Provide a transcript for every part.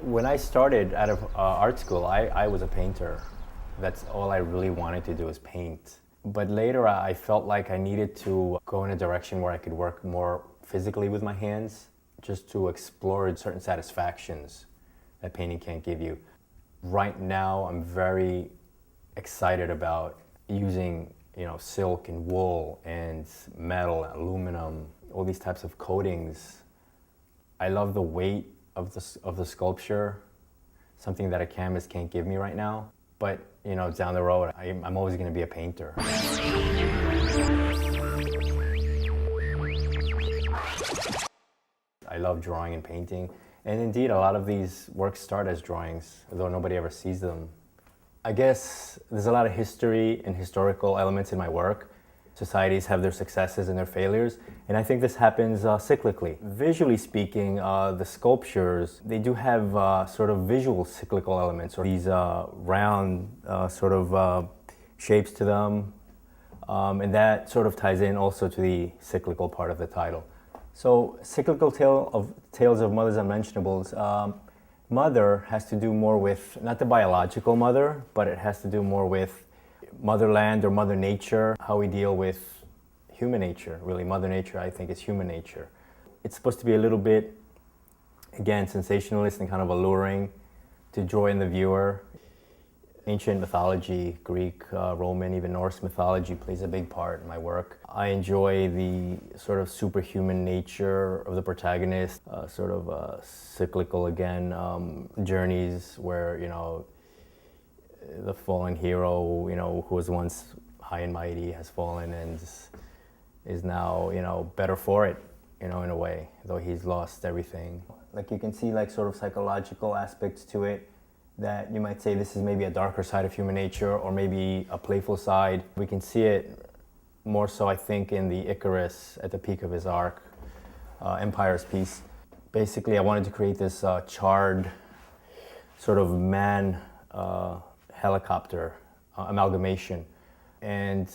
When I started out of art school, I was a painter. That's all I really wanted to do is paint. But later I felt like I needed to go in a direction where I could work more physically with my hands, just to explore certain satisfactions that painting can't give you. Right now I'm very excited about using silk and wool and metal, aluminum, all these types of coatings. I love the weight of the sculpture, something that a canvas can't give me right now. But down the road, I'm always going to be a painter. I love drawing and painting, and indeed, a lot of these works start as drawings, though nobody ever sees them. I guess there's a lot of history and historical elements in my work. Societies have their successes and their failures, and I think this happens cyclically. Visually speaking, the sculptures, they do have sort of visual cyclical elements, or these round shapes to them, and that sort of ties in also to the cyclical part of the title. So, Cyclical Tales of Mother's Unmentionables. Mother has to do more with, not the biological mother, but it has to do more with motherland or mother nature, how we deal with human nature. Really, mother nature, I think, is human nature. It's supposed to be a little bit, again, sensationalist and kind of alluring to draw in the viewer. Ancient mythology, Greek, Roman, even Norse mythology plays a big part in my work. I enjoy the sort of superhuman nature of the protagonist, cyclical again, journeys where, the fallen hero, who was once high and mighty, has fallen and is now, better for it, in a way, though he's lost everything. Like you can see sort of psychological aspects to it that you might say this is maybe a darker side of human nature or maybe a playful side. We can see it more so, I think, in the Icarus at the peak of his arc, Empire's piece. Basically, I wanted to create this charred sort of man helicopter amalgamation and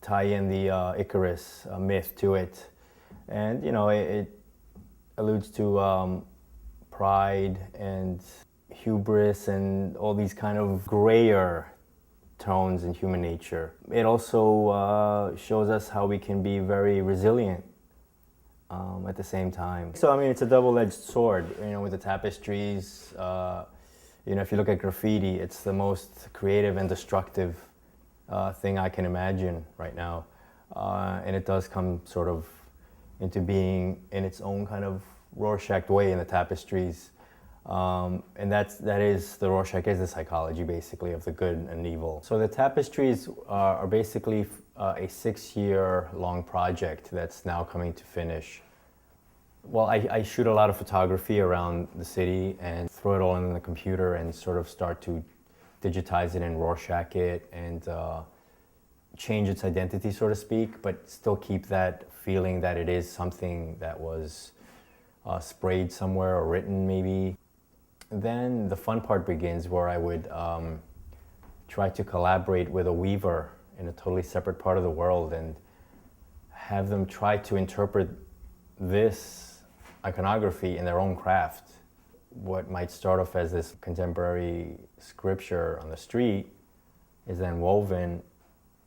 tie in the Icarus myth to it. And, it alludes to pride and hubris and all these kind of grayer tones in human nature. It also shows us how we can be very resilient at the same time. So, it's a double-edged sword, with the tapestries. If you look at graffiti, it's the most creative and destructive thing I can imagine right now. And it does come sort of into being in its own kind of Rorschach way in the tapestries. And the Rorschach is the psychology basically of the good and evil. So the tapestries are basically a 6-year long project that's now coming to finish. Well, I shoot a lot of photography around the city and throw it all in the computer and sort of start to digitize it and Rorschach it and change its identity, so to speak, but still keep that feeling that it is something that was sprayed somewhere or written maybe. Then the fun part begins where I would try to collaborate with a weaver in a totally separate part of the world and have them try to interpret this iconography in their own craft. What might start off as this contemporary scripture on the street is then woven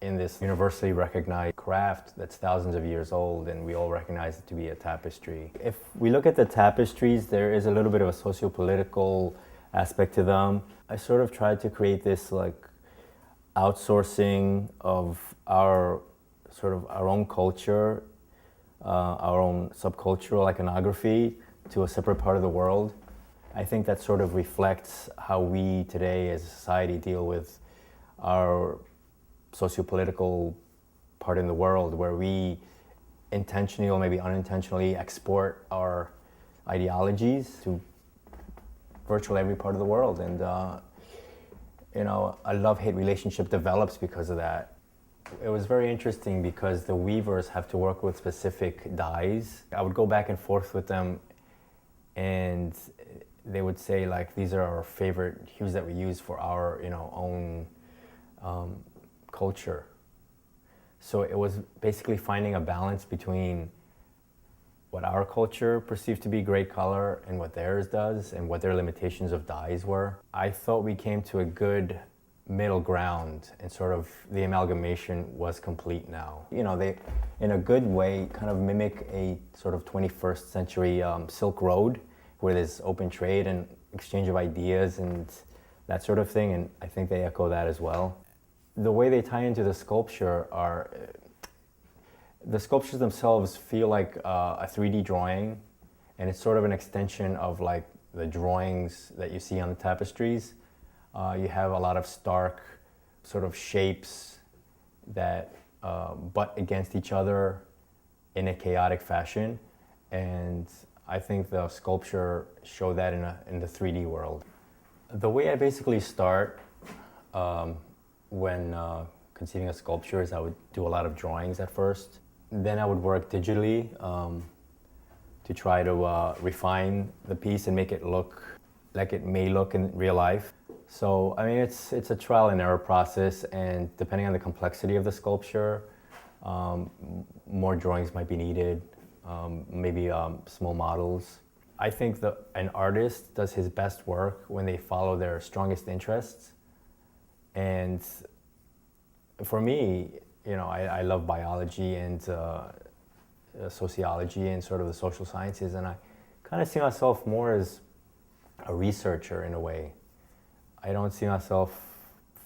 in this universally recognized craft that's thousands of years old, and we all recognize it to be a tapestry. If we look at the tapestries, there is a little bit of a socio-political aspect to them. I sort of tried to create this outsourcing of our own culture, our own subcultural iconography to a separate part of the world. I think that sort of reflects how we today as a society deal with our socio-political part in the world, where we intentionally or maybe unintentionally export our ideologies to virtually every part of the world. And a love-hate relationship develops because of that. It was very interesting because the weavers have to work with specific dyes. I would go back and forth with them and they would say these are our favorite hues that we use for our own culture. So it was basically finding a balance between what our culture perceived to be great color and what theirs does and what their limitations of dyes were. I thought we came to a good middle ground and sort of the amalgamation was complete now. You know, they, in a good way, kind of mimic a sort of 21st century Silk Road where there's open trade and exchange of ideas and that sort of thing, and I think they echo that as well. The way they tie into the sculpture are, the sculptures themselves feel like a 3D drawing, and it's sort of an extension of like the drawings that you see on the tapestries. You have a lot of stark sort of shapes that butt against each other in a chaotic fashion, and I think the sculpture showed that in the 3D world. The way I basically start when conceiving a sculpture is I would do a lot of drawings at first. Then I would work digitally to try to refine the piece and make it look like it may look in real life. So, I mean, it's a trial and error process, and depending on the complexity of the sculpture, more drawings might be needed, maybe small models. I think that an artist does his best work when they follow their strongest interests. And for me, you know, I love biology and sociology and sort of the social sciences, and I kind of see myself more as a researcher in a way. I don't see myself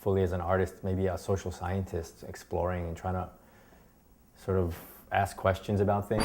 fully as an artist, maybe a social scientist exploring and trying to sort of ask questions about things.